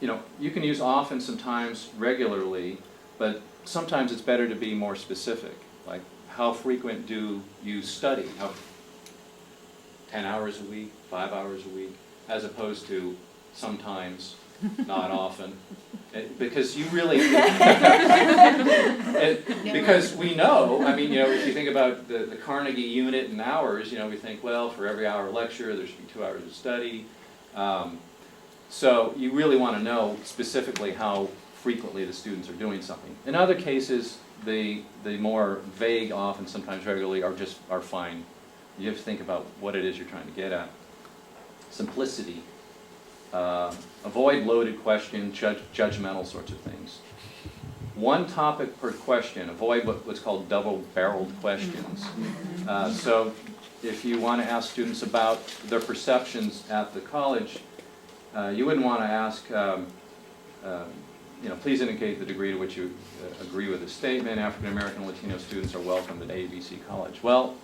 You can use often, sometimes, regularly, but sometimes it's better to be more specific. Like, how frequent do you study? 10 hours a week, 5 hours a week, as opposed to sometimes, not often. Because you really, because we know, if you think about the Carnegie unit in hours, we think, well, for every hour lecture, there should be 2 hours of study. So you really want to know specifically how frequently the students are doing something. In other cases, the more vague, often, sometimes regularly, are fine. You have to think about what it is you're trying to get at. Simplicity. Avoid loaded questions, judgmental sorts of things. One topic per question. Avoid what's called double-barreled questions. So if you want to ask students about their perceptions at the college, you wouldn't want to ask, please indicate the degree to which you agree with the statement. African American and Latino students are welcomed at ABC College. Well,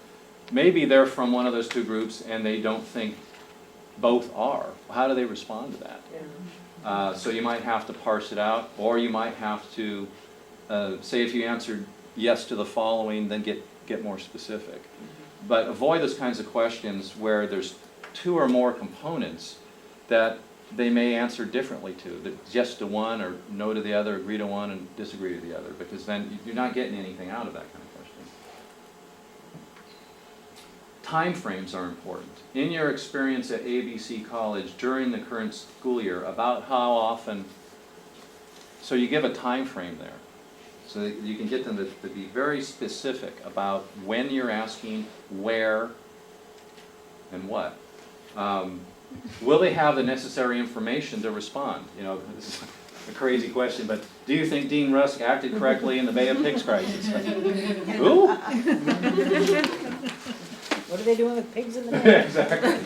maybe they're from one of those two groups and they don't think both are. How do they respond to that? Yeah. So you might have to parse it out, or you might have to say, if you answered yes to the following, then get more specific. But avoid those kinds of questions where there's two or more components that they may answer differently to, that yes to one or no to the other, agree to one and disagree to the other, because then you're not getting anything out of that kind of question. Time frames are important. In your experience at ABC College during the current school year, about how often, so you give a time frame there, so that you can get them to be very specific about when you're asking, where, and what. Will they have the necessary information to respond? This is a crazy question, but do you think Dean Rusk acted correctly in the Bay of Pigs crisis? Who? What are they doing with pigs in the Bay? Exactly.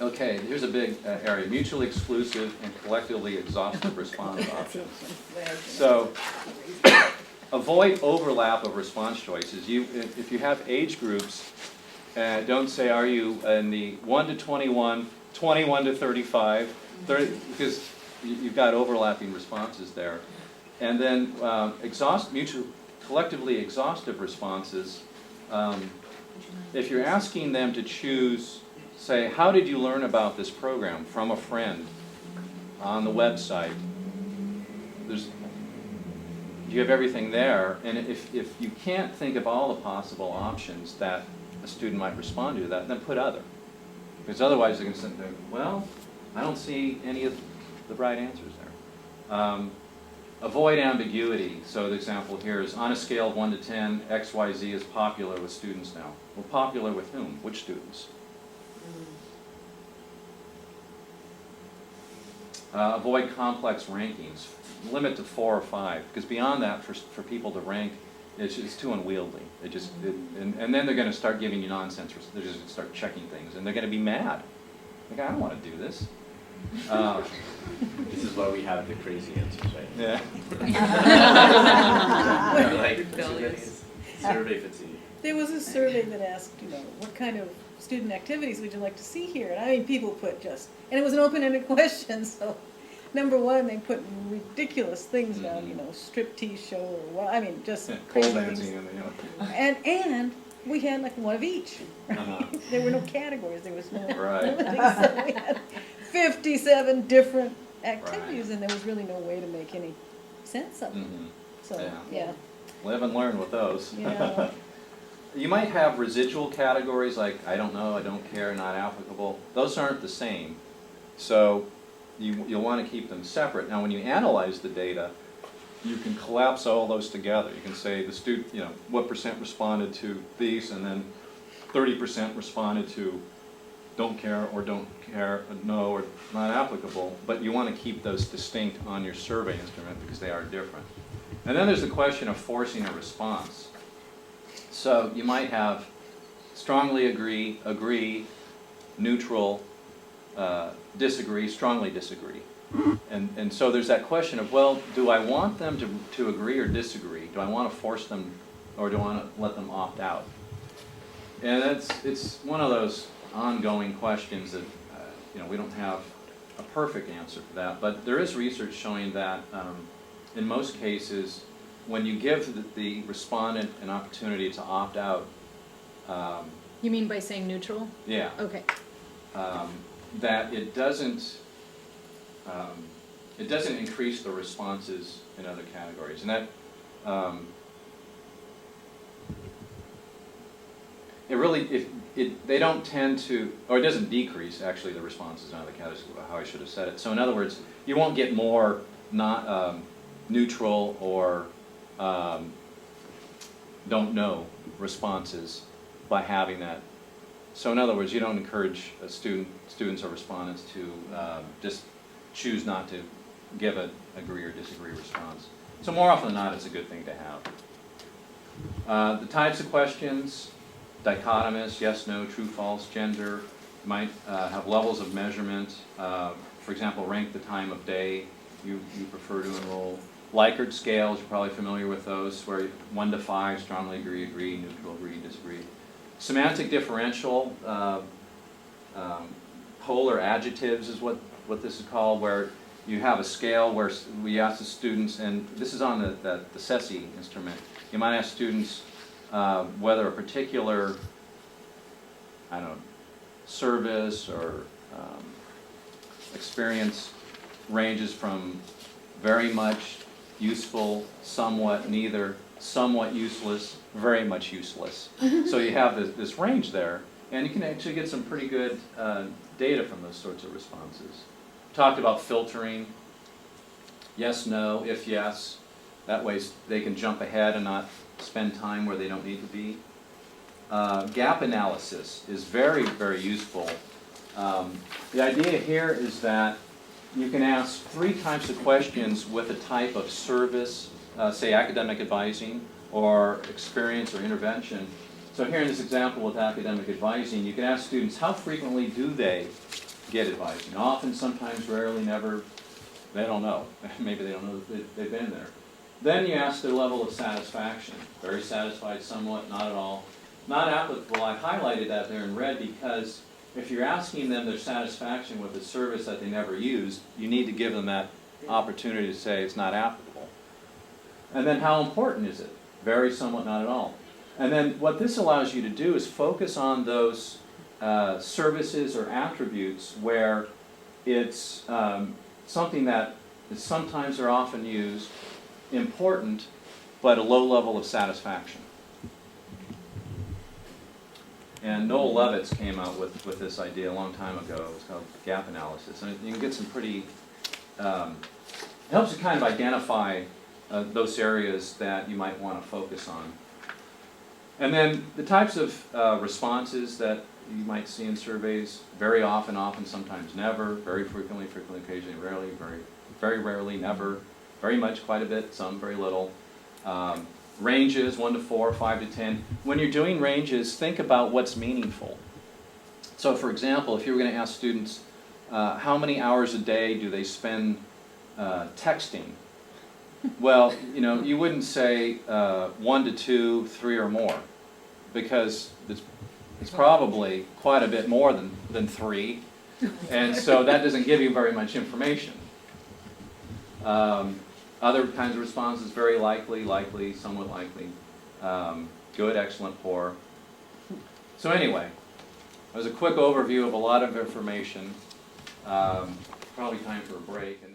Okay, here's a big area: mutually exclusive and collectively exhaustive response options. So, avoid overlap of response choices. If you have age groups, don't say, are you in the 1 to 21, 21 to 35, 30, because you've got overlapping responses there. And then collectively exhaustive responses, if you're asking them to choose, say, how did you learn about this program? From a friend, on the website. You have everything there, and if you can't think of all the possible options that a student might respond to that, then put other. Because otherwise they're going to sit there, well, I don't see any of the right answers there. Avoid ambiguity. So the example here is, on a scale of 1 to 10, XYZ is popular with students now. Well, popular with whom? Which students? Avoid complex rankings. Limit to 4 or 5, because beyond that, for people to rank, it's too unwieldy. And then they're going to start giving you nonsense. They're just going to start checking things, and they're going to be mad. Like, I don't want to do this. This is why we have the crazy answers, right? Yeah. Like survey fatigue. There was a survey that asked, what kind of student activities would you like to see here? And people put and it was an open-ended question, so number one, they put ridiculous things down, striptease show, or just Pole crazy dancing, things. And we had like one of each. Right? There were no categories. There was no right. So we had 57 different activities, right. and there was really no way to make any sense of them. Mm-hmm. So yeah. Live and learn with those. Yeah. You might have residual categories like I don't know, I don't care, not applicable. Those aren't the same. So you'll want to keep them separate. Now when you analyze the data, you can collapse all those together. You can say the student, what percent responded to these, and then 30% responded to don't care or don't care, no, or not applicable. But you want to keep those distinct on your survey instrument because they are different. And then there's the question of forcing a response. So you might have strongly agree, neutral, disagree, strongly disagree. And so there's that question of, well, do I want them to agree or disagree? Do I want to force them, or do I want to let them opt out? And it's one of those ongoing questions that, we don't have a perfect answer for that, but there is research showing that in most cases, when you give the respondent an opportunity to opt out, You mean by saying neutral? yeah, Okay. that it doesn't increase the responses in other categories, and that it really they don't tend to, or it doesn't decrease actually the responses in other categories. How I should have said it. So in other words, you won't get more not neutral or don't know responses by having that. So in other words, you don't encourage students or respondents to just choose not to give an agree or disagree response. So more often than not, it's a good thing to have. The types of questions: dichotomous, yes, no, true, false, gender. You might have levels of measurement. For example, rank the time of day you prefer to enroll. Likert scales, you're probably familiar with those, where 1 to 5, strongly agree, agree, neutral, agree, disagree. Semantic differential, polar adjectives is what this is called, where you have a scale where we ask the students, and this is on the SESI instrument, you might ask students whether a particular, I don't know, service or experience ranges from very much useful, somewhat neither, somewhat useless, very much useless. So you have this range there, and you can actually get some pretty good data from those sorts of responses. Talked about filtering, yes, no, if yes. That way they can jump ahead and not spend time where they don't need to be. Gap analysis is very, very useful. The idea here is that you can ask 3 types of questions with a type of service, say academic advising, or experience or intervention. So here in this example with academic advising, you can ask students, how frequently do they get advising? Often, sometimes, rarely, never. They don't know. Maybe they don't know that they've been there. Then you ask their level of satisfaction. Very satisfied, somewhat, not at all. Not applicable. I highlighted that there in red because if you're asking them their satisfaction with a service that they never used, you need to give them that opportunity to say it's not applicable. And then how important is it? Very, somewhat, not at all. And then what this allows you to do is focus on those services or attributes where it's something that is sometimes or often used, important, but a low level of satisfaction. And Noel Levitz came out with this idea a long time ago. It's called gap analysis. And you can get some pretty, it helps you kind of identify those areas that you might want to focus on. And then the types of responses that you might see in surveys: very often, often, sometimes never, very frequently, frequently, occasionally, rarely, very, very rarely, never, very much, quite a bit, some, very little. Ranges, 1 to 4, 5 to 10. When you're doing ranges, think about what's meaningful. So for example, if you were going to ask students, how many hours a day do they spend texting? Well, you wouldn't say 1 to 2, 3 or more, because it's probably quite a bit more than 3, and so that doesn't give you very much information. Other kinds of responses: very likely, likely, somewhat likely, good, excellent, poor. So anyway, that was a quick overview of a lot of information. Probably time for a break.